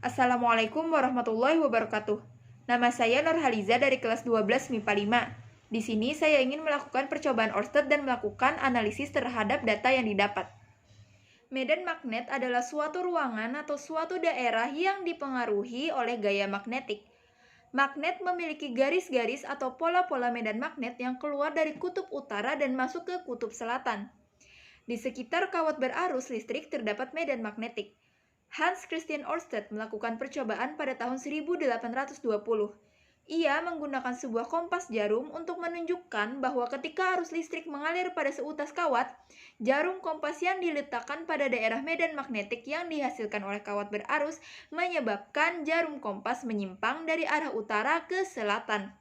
Assalamualaikum warahmatullahi wabarakatuh. Nama saya Nurhaliza dari kelas 12 MIPA 5. Di sini saya ingin melakukan percobaan Orsted dan melakukan analisis terhadap data yang didapat. Medan magnet adalah suatu ruangan atau suatu daerah yang dipengaruhi oleh gaya magnetik. Magnet memiliki garis-garis atau pola-pola medan magnet yang keluar dari kutub utara dan masuk ke kutub selatan. Di sekitar kawat berarus listrik terdapat medan magnetik. Hans Christian Ørsted melakukan percobaan pada tahun 1820. Ia menggunakan sebuah kompas jarum untuk menunjukkan bahwa ketika arus listrik mengalir pada seutas kawat, jarum kompas yang diletakkan pada daerah medan magnetik yang dihasilkan oleh kawat berarus menyebabkan jarum kompas menyimpang dari arah utara ke selatan.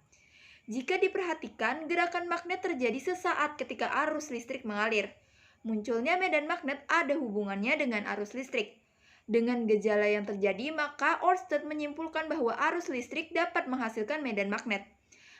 Jika diperhatikan, gerakan magnet terjadi sesaat ketika arus listrik mengalir. Munculnya medan magnet ada hubungannya dengan arus listrik. Dengan gejala yang terjadi, maka Ørsted menyimpulkan bahwa arus listrik dapat menghasilkan medan magnet.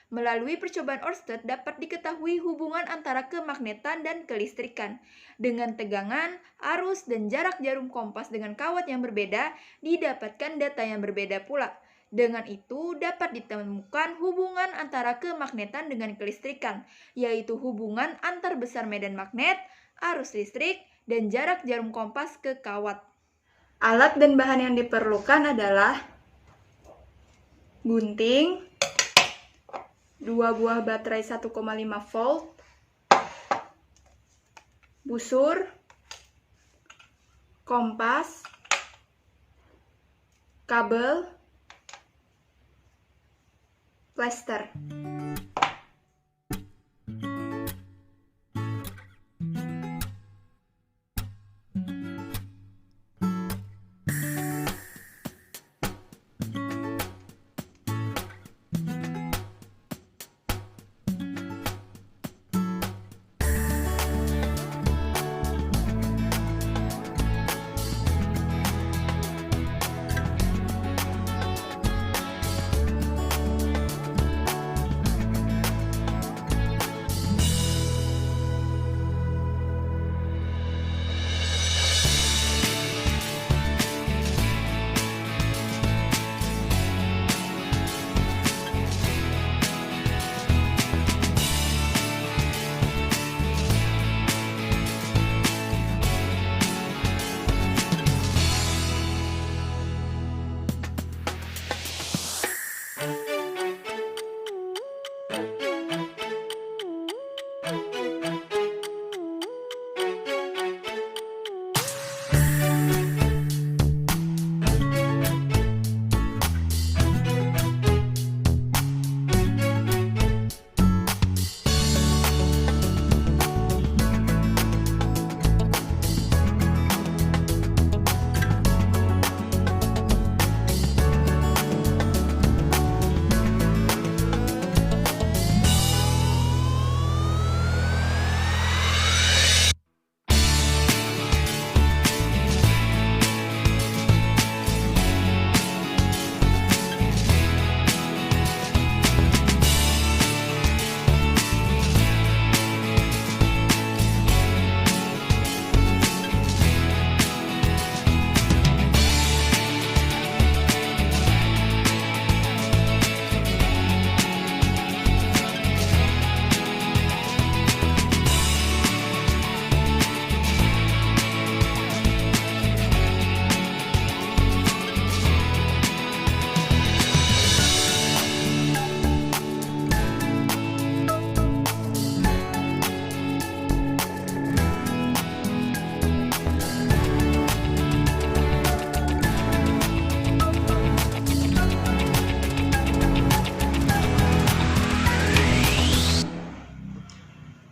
Melalui percobaan Ørsted dapat diketahui hubungan antara kemagnetan dan kelistrikan. Dengan tegangan, arus, dan jarak jarum kompas dengan kawat yang berbeda, didapatkan data yang berbeda pula. Dengan itu, dapat ditemukan hubungan antara kemagnetan dengan kelistrikan, yaitu hubungan antar besar medan magnet, arus listrik, dan jarak jarum kompas ke kawat. Alat dan bahan yang diperlukan adalah gunting, 2 buah baterai 1,5 volt, busur, kompas, kabel, plester.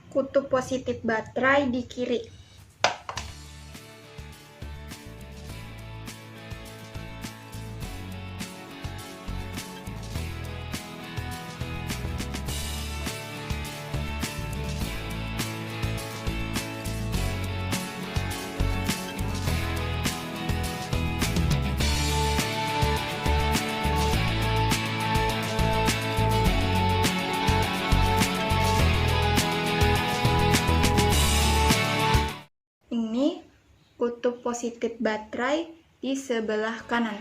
Kutub positif baterai di kiri. Ini kutub positif baterai di sebelah kanan.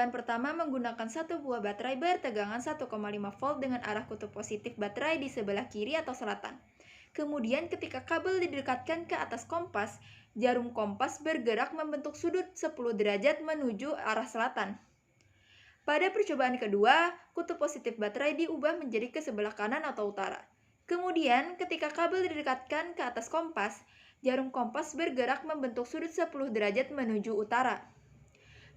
percobaan pertama menggunakan satu buah baterai bertegangan 1,5 volt dengan arah kutub positif baterai di sebelah kiri atau selatan. Kemudian ketika kabel didekatkan ke atas kompas, jarum kompas bergerak membentuk sudut 10 derajat menuju arah selatan. Pada percobaan kedua, kutub positif baterai diubah menjadi ke sebelah kanan atau utara. Kemudian, ketika kabel didekatkan ke atas kompas, jarum kompas bergerak membentuk sudut 10 derajat menuju utara.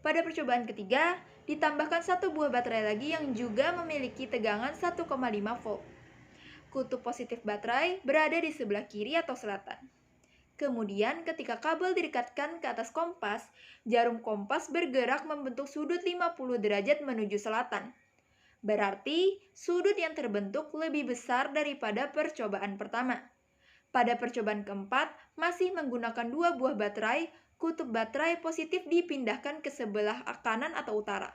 Pada percobaan ketiga, ditambahkan satu buah baterai lagi yang juga memiliki tegangan 1,5 volt. Kutub positif baterai berada di sebelah kiri atau selatan. Kemudian, ketika kabel didekatkan ke atas kompas, jarum kompas bergerak membentuk sudut 50 derajat menuju selatan. Berarti, sudut yang terbentuk lebih besar daripada percobaan pertama. Pada percobaan keempat, masih menggunakan dua buah baterai, kutub baterai positif dipindahkan ke sebelah kanan atau utara.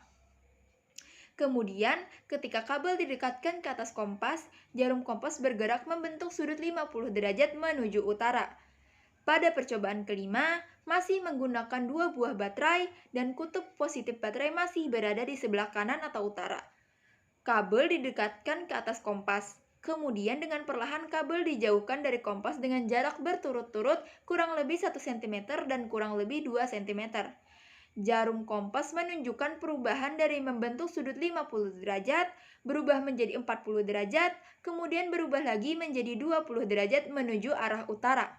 Kemudian, ketika kabel didekatkan ke atas kompas, jarum kompas bergerak membentuk sudut 50 derajat menuju utara. Pada percobaan kelima, masih menggunakan dua buah baterai dan kutub positif baterai masih berada di sebelah kanan atau utara. Kabel didekatkan ke atas kompas. Kemudian dengan perlahan kabel dijauhkan dari kompas dengan jarak berturut-turut kurang lebih 1 cm dan kurang lebih 2 cm. Jarum kompas menunjukkan perubahan dari membentuk sudut 50 derajat, berubah menjadi 40 derajat, kemudian berubah lagi menjadi 20 derajat menuju arah utara.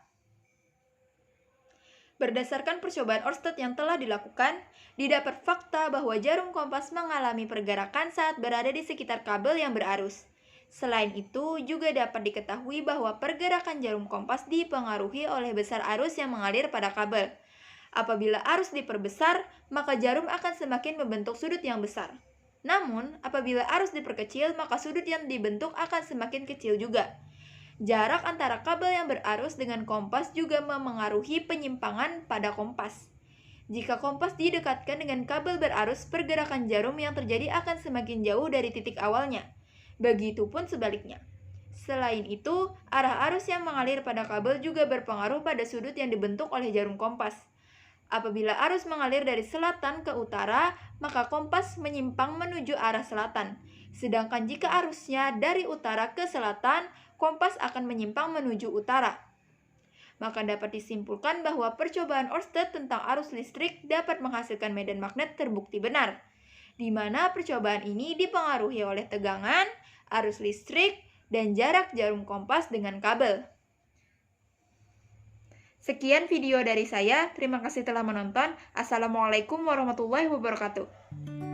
Berdasarkan percobaan Oersted yang telah dilakukan, didapat fakta bahwa jarum kompas mengalami pergerakan saat berada di sekitar kabel yang berarus. Selain itu, juga dapat diketahui bahwa pergerakan jarum kompas dipengaruhi oleh besar arus yang mengalir pada kabel. Apabila arus diperbesar, maka jarum akan semakin membentuk sudut yang besar. Namun, apabila arus diperkecil, maka sudut yang dibentuk akan semakin kecil juga. Jarak antara kabel yang berarus dengan kompas juga memengaruhi penyimpangan pada kompas. Jika kompas didekatkan dengan kabel berarus, pergerakan jarum yang terjadi akan semakin jauh dari titik awalnya. Begitupun sebaliknya. Selain itu, arah arus yang mengalir pada kabel juga berpengaruh pada sudut yang dibentuk oleh jarum kompas. Apabila arus mengalir dari selatan ke utara, maka kompas menyimpang menuju arah selatan. Sedangkan jika arusnya dari utara ke selatan, kompas akan menyimpang menuju utara. Maka dapat disimpulkan bahwa percobaan Oersted tentang arus listrik dapat menghasilkan medan magnet terbukti benar, di mana percobaan ini dipengaruhi oleh tegangan, arus listrik, dan jarak jarum kompas dengan kabel. Sekian video dari saya, terima kasih telah menonton. Assalamualaikum warahmatullahi wabarakatuh.